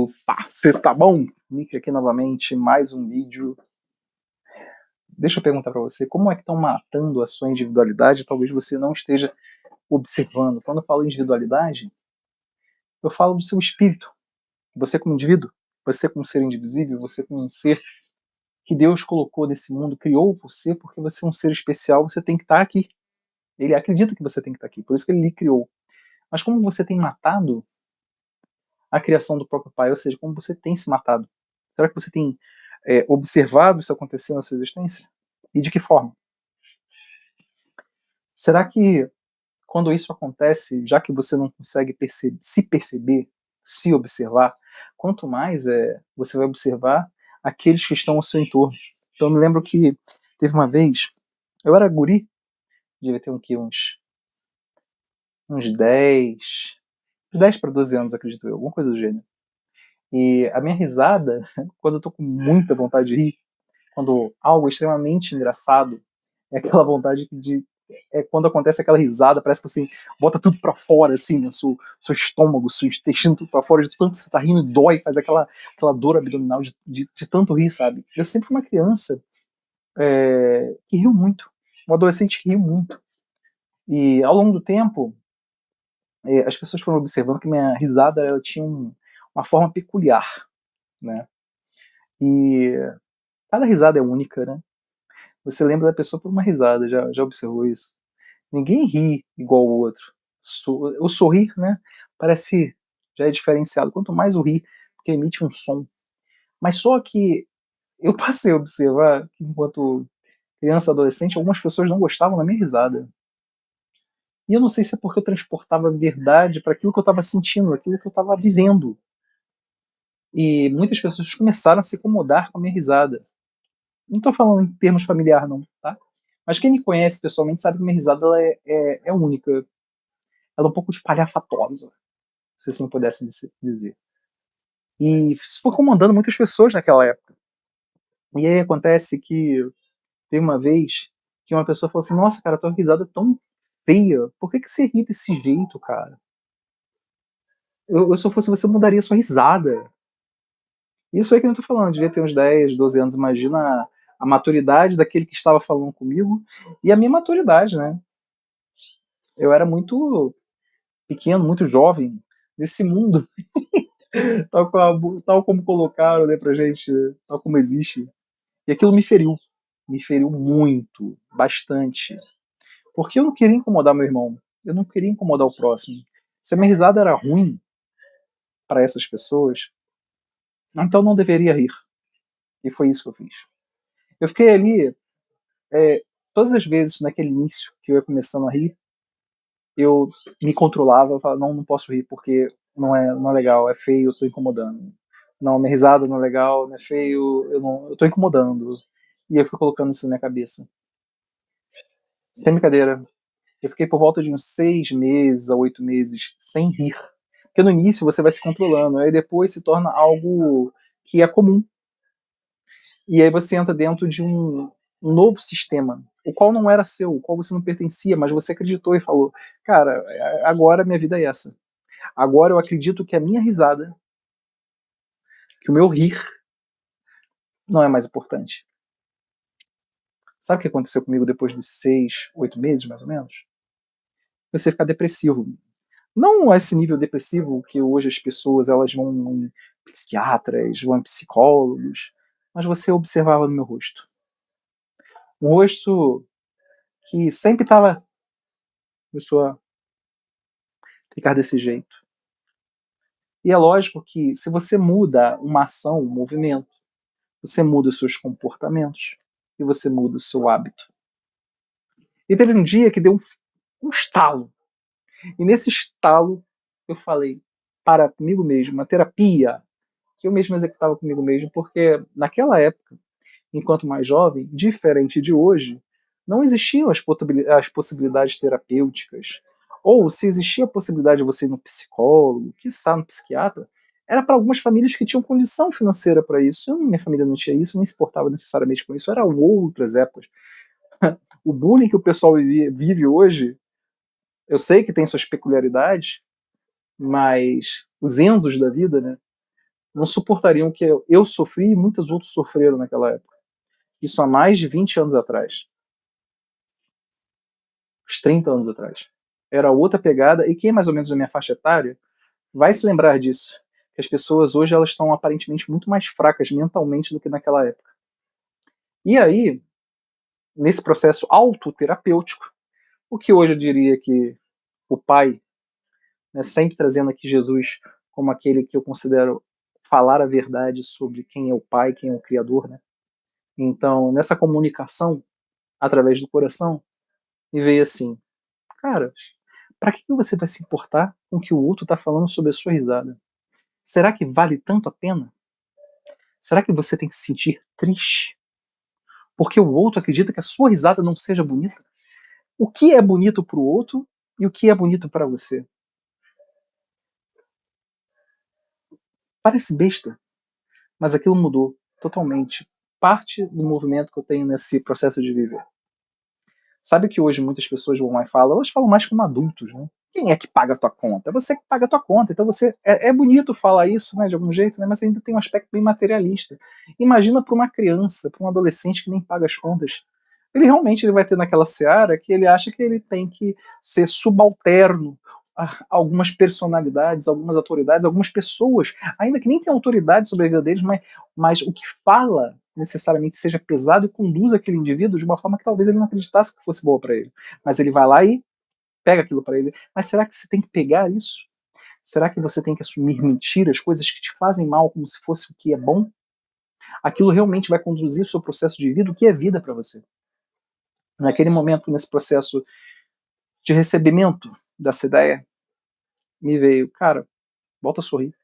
Opa, você tá bom? Nick aqui novamente, mais um vídeo. Deixa eu perguntar pra você, como é que estão matando a sua individualidade? Talvez você não esteja observando. Quando eu falo individualidade, eu falo do seu espírito. Você como indivíduo, você como ser indivisível, você como um ser que Deus colocou nesse mundo, criou você, porque você é um ser especial, você tem que estar aqui. Ele acredita que você tem que estar aqui, por isso que ele lhe criou. Mas como você tem matado a criação do próprio Pai, ou seja, como você tem se matado? Será que você tem observado isso acontecer na sua existência? E de que forma? Será que quando isso acontece, já que você não consegue se perceber, se observar, quanto mais você vai observar aqueles que estão ao seu entorno? Então eu me lembro que teve uma vez, eu era guri, devia ter uns 10 para 12 anos, acredito eu, alguma coisa do gênero. E a minha risada, quando eu tô com muita vontade de rir, quando algo é extremamente engraçado, é aquela vontade quando acontece aquela risada, parece que você bota tudo pra fora, assim, no seu estômago, seu intestino, tudo pra fora, de tanto que você tá rindo, dói, faz aquela dor abdominal de tanto rir, sabe? Eu sempre fui uma criança que riu muito, um adolescente que riu muito. E ao longo do tempo, as pessoas foram observando que minha risada ela tinha uma forma peculiar, né? E cada risada é única, né? Você lembra da pessoa por uma risada, já observou isso? Ninguém ri igual o outro. O sorrir, né, parece já é diferenciado. Quanto mais o rir, porque emite um som. Mas só que eu passei a observar que enquanto criança, adolescente, algumas pessoas não gostavam da minha risada. E eu não sei se é porque eu transportava a verdade para aquilo que eu estava sentindo, aquilo que eu estava vivendo. E muitas pessoas começaram a se incomodar com a minha risada. Não estou falando em termos familiar, não, tá? Mas quem me conhece pessoalmente sabe que minha risada ela é única. Ela é um pouco espalhafatosa, se assim pudesse dizer. E isso foi incomodando muitas pessoas naquela época. E aí acontece que tem uma vez que uma pessoa falou assim: nossa, cara, tua risada é tão feia. Por que você ri desse jeito, cara? Se eu fosse você, mudaria sua risada. Isso aí que eu não tô falando, devia ter uns 10, 12 anos. Imagina a maturidade daquele que estava falando comigo e a minha maturidade, né? Eu era muito pequeno, muito jovem nesse mundo, tal como colocaram, né, pra gente, tal como existe. E aquilo me feriu muito, bastante, porque eu não queria incomodar meu irmão, eu não queria incomodar o próximo. Se a minha risada era ruim para essas pessoas, então não deveria rir. E foi isso que eu fiz. Eu fiquei ali, todas as vezes naquele início que eu ia começando a rir, eu me controlava, eu falava, não posso rir porque não é legal, é feio, eu tô incomodando. Não, minha risada não é legal, não é feio, eu tô incomodando. E eu fui colocando isso na minha cabeça. Sem brincadeira. Eu fiquei por volta de uns 6 meses a 8 meses sem rir. Porque no início você vai se controlando, aí depois se torna algo que é comum. E aí você entra dentro de um novo sistema, o qual não era seu, o qual você não pertencia, mas você acreditou e falou: cara, agora minha vida é essa. Agora eu acredito que a minha risada, que o meu rir, não é mais importante. Sabe o que aconteceu comigo depois de 6, 8 meses, mais ou menos? Comecei a ficar depressivo. Não esse nível depressivo que hoje as pessoas elas vão em psiquiatras, vão em psicólogos, mas você observava no meu rosto. Um rosto que sempre estava começou a ficar desse jeito. E é lógico que se você muda uma ação, um movimento, você muda os seus comportamentos e você muda o seu hábito. E teve um dia que deu um estalo. E nesse estalo eu falei para comigo mesmo, uma terapia que eu mesmo executava comigo mesmo, porque naquela época, enquanto mais jovem, diferente de hoje, não existiam as possibilidades terapêuticas. Ou se existia a possibilidade de você ir no psicólogo, quiçá no psiquiatra, era para algumas famílias que tinham condição financeira para isso. Minha família não tinha isso, nem se portava necessariamente com isso, eram outras épocas. O bullying que o pessoal vive hoje, eu sei que tem suas peculiaridades, mas os Enzos da vida, né? não suportariam o que eu sofri e muitos outros sofreram naquela época. Isso há mais de 20 anos atrás. Uns 30 anos atrás. Era outra pegada, e quem é mais ou menos da minha faixa etária vai se lembrar disso. Que as pessoas hoje elas estão aparentemente muito mais fracas mentalmente do que naquela época. E aí, nesse processo autoterapêutico, o que hoje eu diria que o pai, né, sempre trazendo aqui Jesus como aquele que eu considero falar a verdade sobre quem é o pai, quem é o criador, né? Então, nessa comunicação através do coração, me veio assim, cara, para que você vai se importar com o que o outro está falando sobre a sua risada? Será que vale tanto a pena? Será que você tem que se sentir triste porque o outro acredita que a sua risada não seja bonita? O que é bonito para o outro e o que é bonito para você? Parece besta, mas aquilo mudou totalmente. Parte do movimento que eu tenho nesse processo de viver. Sabe que hoje muitas pessoas vão lá e falam, elas falam mais como adultos, né? Quem é que paga a tua conta? É você que paga a tua conta. Então você é bonito falar isso, né, de algum jeito, né, mas ainda tem um aspecto bem materialista. Imagina para uma criança, para um adolescente que nem paga as contas. Ele vai ter naquela seara que ele acha que ele tem que ser subalterno a algumas personalidades, algumas autoridades, algumas pessoas, ainda que nem tenham autoridade sobre a vida deles, mas o que fala necessariamente seja pesado e conduz aquele indivíduo de uma forma que talvez ele não acreditasse que fosse boa para ele. Mas ele vai lá e pega aquilo para ele. Mas será que você tem que pegar isso? Será que você tem que assumir mentiras, coisas que te fazem mal, como se fosse o que é bom? Aquilo realmente vai conduzir o seu processo de vida, o que é vida para você? Naquele momento, nesse processo de recebimento dessa ideia, me veio, cara, volta a sorrir.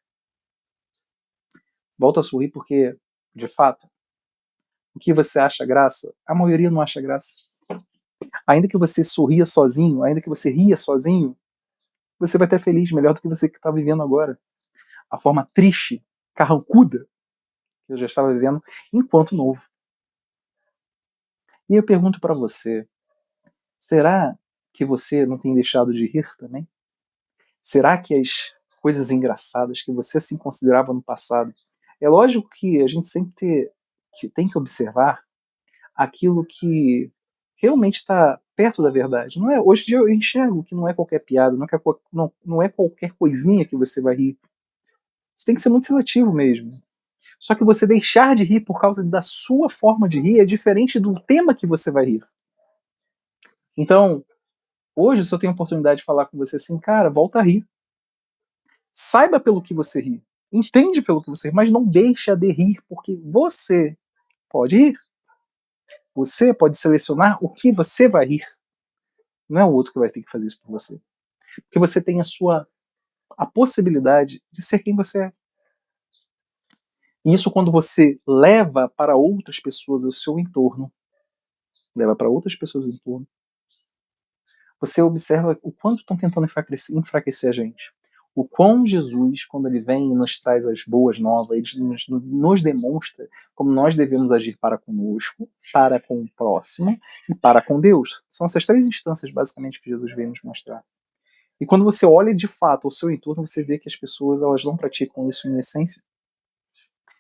Volta a sorrir porque, de fato, o que você acha graça, a maioria não acha graça. Ainda que você sorria sozinho, ainda que você ria sozinho, você vai estar feliz, melhor do que você que está vivendo agora. A forma triste, carrancuda, que eu já estava vivendo enquanto novo. E eu pergunto para você, será que você não tem deixado de rir também? Será que as coisas engraçadas que você se considerava no passado, é lógico que a gente sempre tem que observar aquilo que realmente está perto da verdade. Não é, hoje em dia eu enxergo que não é qualquer piada, não é qualquer coisinha que você vai rir. Você tem que ser muito seletivo mesmo. Só que você deixar de rir por causa da sua forma de rir é diferente do tema que você vai rir. Então, hoje, se eu tenho a oportunidade de falar com você assim, cara, volta a rir. Saiba pelo que você ri. Entende pelo que você ri, mas não deixa de rir, porque você pode rir. Você pode selecionar o que você vai rir. Não é o outro que vai ter que fazer isso por você. Porque você tem a possibilidade de ser quem você é. E isso quando você leva para outras pessoas o seu entorno, leva para outras pessoas o entorno, você observa o quanto estão tentando enfraquecer a gente. O quão Jesus, quando ele vem e nos traz as boas novas, ele nos demonstra como nós devemos agir para conosco, para com o próximo e para com Deus. São essas três instâncias, basicamente, que Jesus veio nos mostrar. E quando você olha de fato ao seu entorno, você vê que as pessoas elas não praticam isso em essência.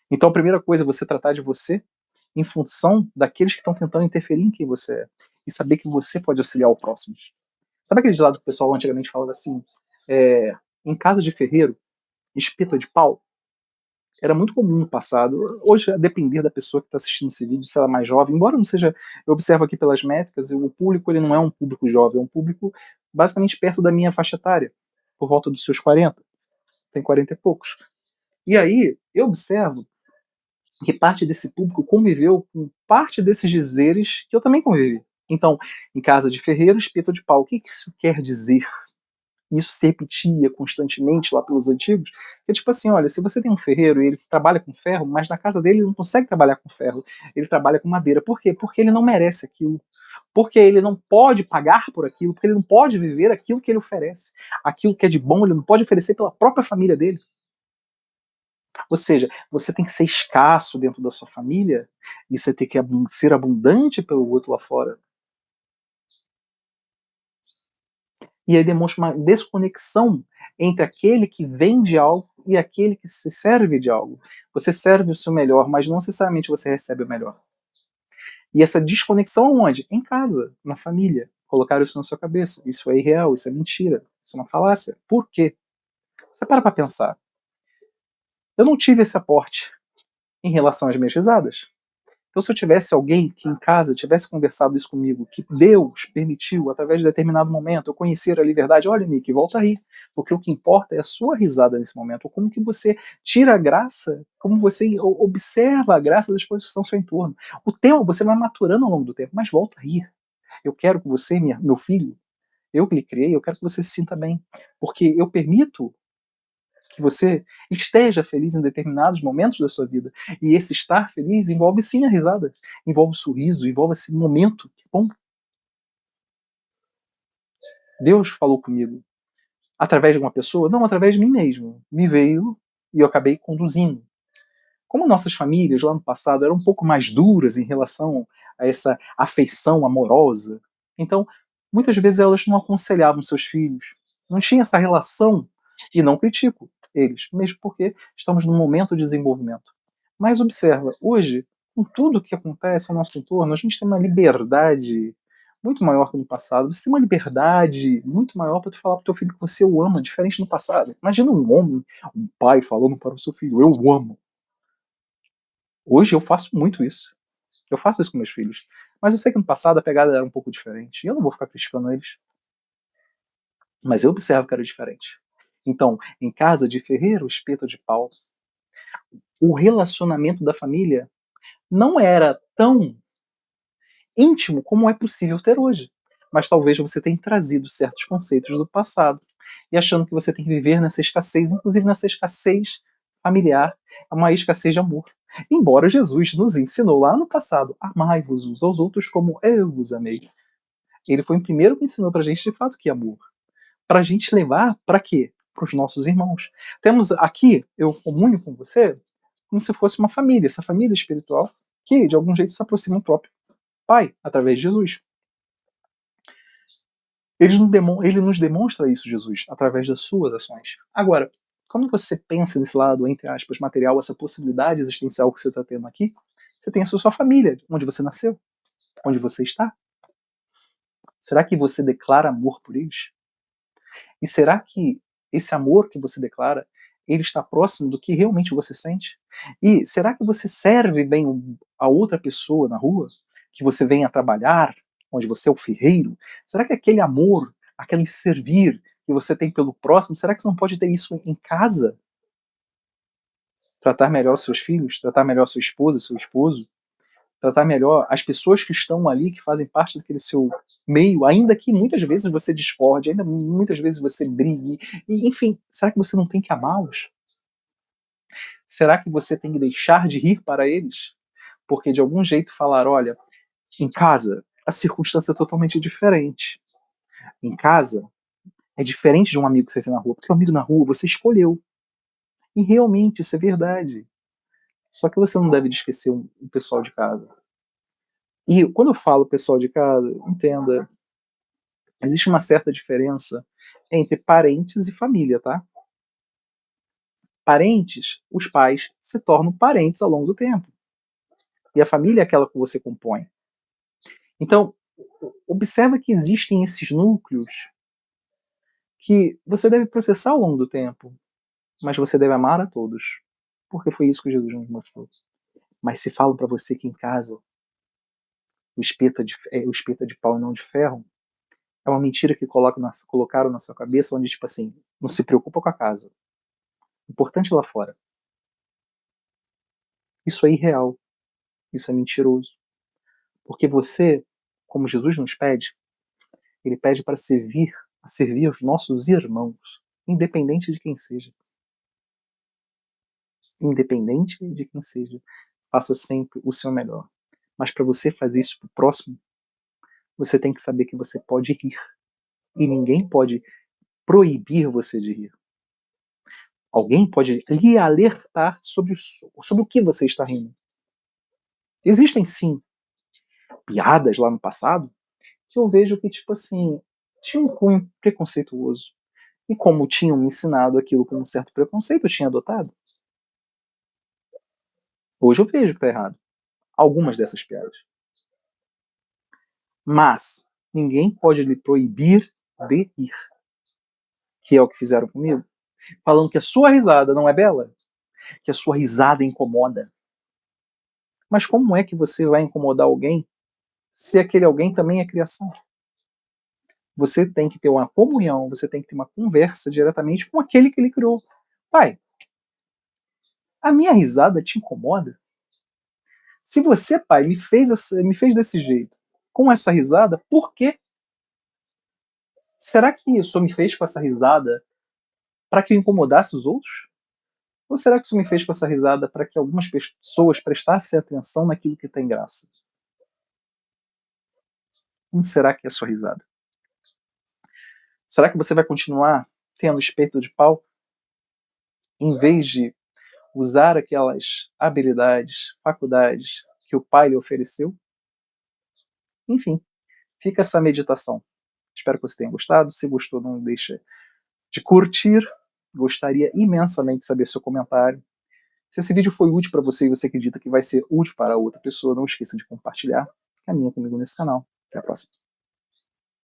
Então a primeira coisa é você tratar de você em função daqueles que estão tentando interferir em quem você é. E saber que você pode auxiliar o próximo. Sabe aquele lado que o pessoal antigamente falava assim, em casa de ferreiro, espeto de pau? Era muito comum no passado. Hoje, a depender da pessoa que está assistindo esse vídeo, se ela é mais jovem, embora não seja, eu observo aqui pelas métricas, o público ele não é um público jovem, é um público basicamente perto da minha faixa etária, por volta dos seus 40, tem 40 e poucos. E aí, eu observo que parte desse público conviveu com parte desses dizeres que eu também convivi. Então, em casa de ferreiro, espeto de pau. O que isso quer dizer? Isso se repetia constantemente lá pelos antigos, que é tipo assim, olha, se você tem um ferreiro e ele trabalha com ferro, mas na casa dele ele não consegue trabalhar com ferro, ele trabalha com madeira. Por quê? Porque ele não merece aquilo. Porque ele não pode pagar por aquilo, porque ele não pode viver aquilo que ele oferece. Aquilo que é de bom, ele não pode oferecer pela própria família dele. Ou seja, você tem que ser escasso dentro da sua família e você tem que ser abundante pelo outro lá fora. E aí demonstra uma desconexão entre aquele que vende algo e aquele que se serve de algo. Você serve o seu melhor, mas não necessariamente você recebe o melhor. E essa desconexão onde? Em casa, na família. Colocaram isso na sua cabeça. Isso é irreal, isso é mentira, isso é uma falácia. Por quê? Você para pensar. Eu não tive esse aporte em relação às minhas risadas. Então, se eu tivesse alguém que em casa tivesse conversado isso comigo, que Deus permitiu, através de determinado momento, eu conhecer a liberdade, olha, Nick, volta a rir, porque o que importa é a sua risada nesse momento, como que você tira a graça, como você observa a graça das coisas que estão ao seu entorno. O tema você vai maturando ao longo do tempo, mas volta a rir. Eu quero que você, meu filho, eu que lhe criei, eu quero que você se sinta bem, porque eu permito que você esteja feliz em determinados momentos da sua vida. E esse estar feliz envolve sim a risada, envolve o sorriso, envolve esse momento. Bom, Deus falou comigo através de uma pessoa, não através de mim mesmo. Me veio e eu acabei conduzindo. Como nossas famílias lá no passado eram um pouco mais duras em relação a essa afeição amorosa, então muitas vezes elas não aconselhavam seus filhos, não tinha essa relação, e não critico eles, mesmo porque estamos num momento de desenvolvimento. Mas observa, hoje, com tudo o que acontece ao nosso entorno, a gente tem uma liberdade muito maior que no passado. Você tem uma liberdade muito maior para tu falar pro teu filho que você o ama, diferente do passado. Imagina um homem, um pai falando para o seu filho, eu o amo. Hoje eu faço muito isso. Eu faço isso com meus filhos. Mas eu sei que no passado a pegada era um pouco diferente. E eu não vou ficar criticando eles. Mas eu observo que era diferente. Então, em casa de ferreiro, espeto de pau, o relacionamento da família não era tão íntimo como é possível ter hoje. Mas talvez você tenha trazido certos conceitos do passado e achando que você tem que viver nessa escassez, inclusive nessa escassez familiar, uma escassez de amor. Embora Jesus nos ensinou lá no passado, amai-vos uns aos outros como eu vos amei. Ele foi o primeiro que ensinou pra gente de fato que é amor. Pra gente levar pra quê? Para os nossos irmãos. Temos aqui, eu comunho com você, como se fosse uma família, essa família espiritual que de algum jeito se aproxima do próprio Pai, através de Jesus. Ele nos demonstra isso, Jesus, através das suas ações. Agora, quando você pensa nesse lado, entre aspas, material, essa possibilidade existencial que você está tendo aqui, você tem a sua família, onde você nasceu, onde você está. Será que você declara amor por eles? E será que esse amor que você declara, ele está próximo do que realmente você sente? E será que você serve bem a outra pessoa na rua, que você vem a trabalhar, onde você é o ferreiro? Será que aquele amor, aquele servir que você tem pelo próximo, será que você não pode ter isso em casa? Tratar melhor seus filhos, tratar melhor sua esposa, seu esposo, tratar melhor as pessoas que estão ali, que fazem parte daquele seu meio, ainda que muitas vezes você discorde, ainda muitas vezes você brigue, e, enfim, será que você não tem que amá-los? Será que você tem que deixar de rir para eles? Porque de algum jeito falar, olha, em casa a circunstância é totalmente diferente. Em casa é diferente de um amigo que você tem na rua, porque o amigo na rua você escolheu. E realmente isso é verdade. Só que você não deve esquecer o pessoal de casa. E quando eu falo pessoal de casa, entenda, existe uma certa diferença entre parentes e família, tá? Parentes, os pais se tornam parentes ao longo do tempo. E a família é aquela que você compõe. Então, observa que existem esses núcleos que você deve processar ao longo do tempo, mas você deve amar a todos, porque foi isso que Jesus nos mostrou. Mas se falo para você que em casa o espeto é de pau e não de ferro, é uma mentira que colocaram na sua cabeça, onde, tipo assim, não se preocupa com a casa. O importante é lá fora. Isso é irreal. Isso é mentiroso. Porque você, como Jesus nos pede, ele pede para servir os nossos irmãos, independente de quem seja. Independente de quem seja. Faça sempre o seu melhor. Mas para você fazer isso pro próximo, você tem que saber que você pode rir. E ninguém pode proibir você de rir. Alguém pode lhe alertar sobre o que você está rindo. Existem sim piadas lá no passado que eu vejo que, tipo assim, tinha um cunho preconceituoso. E como tinham me ensinado aquilo com um certo preconceito, eu tinha adotado. Hoje eu vejo que está errado. Algumas dessas piadas. Mas ninguém pode lhe proibir de ir. Que é o que fizeram comigo. Falando que a sua risada não é bela. Que a sua risada incomoda. Mas como é que você vai incomodar alguém se aquele alguém também é criação? Você tem que ter uma comunhão, você tem que ter uma conversa diretamente com aquele que ele criou. Pai, a minha risada te incomoda? Se você, pai, me fez desse jeito, com essa risada, por quê? Será que isso me fez com essa risada para que eu incomodasse os outros? Ou será que isso me fez com essa risada para que algumas pessoas prestassem atenção naquilo que tem graça? Como será que é a sua risada? Será que você vai continuar tendo espeto de pau em vez de usar aquelas habilidades, faculdades que o pai lhe ofereceu? Enfim, fica essa meditação. Espero que você tenha gostado. Se gostou, não deixa de curtir. Gostaria imensamente de saber seu comentário. Se esse vídeo foi útil para você e você acredita que vai ser útil para outra pessoa, não esqueça de compartilhar. Caminha comigo nesse canal. Até a próxima.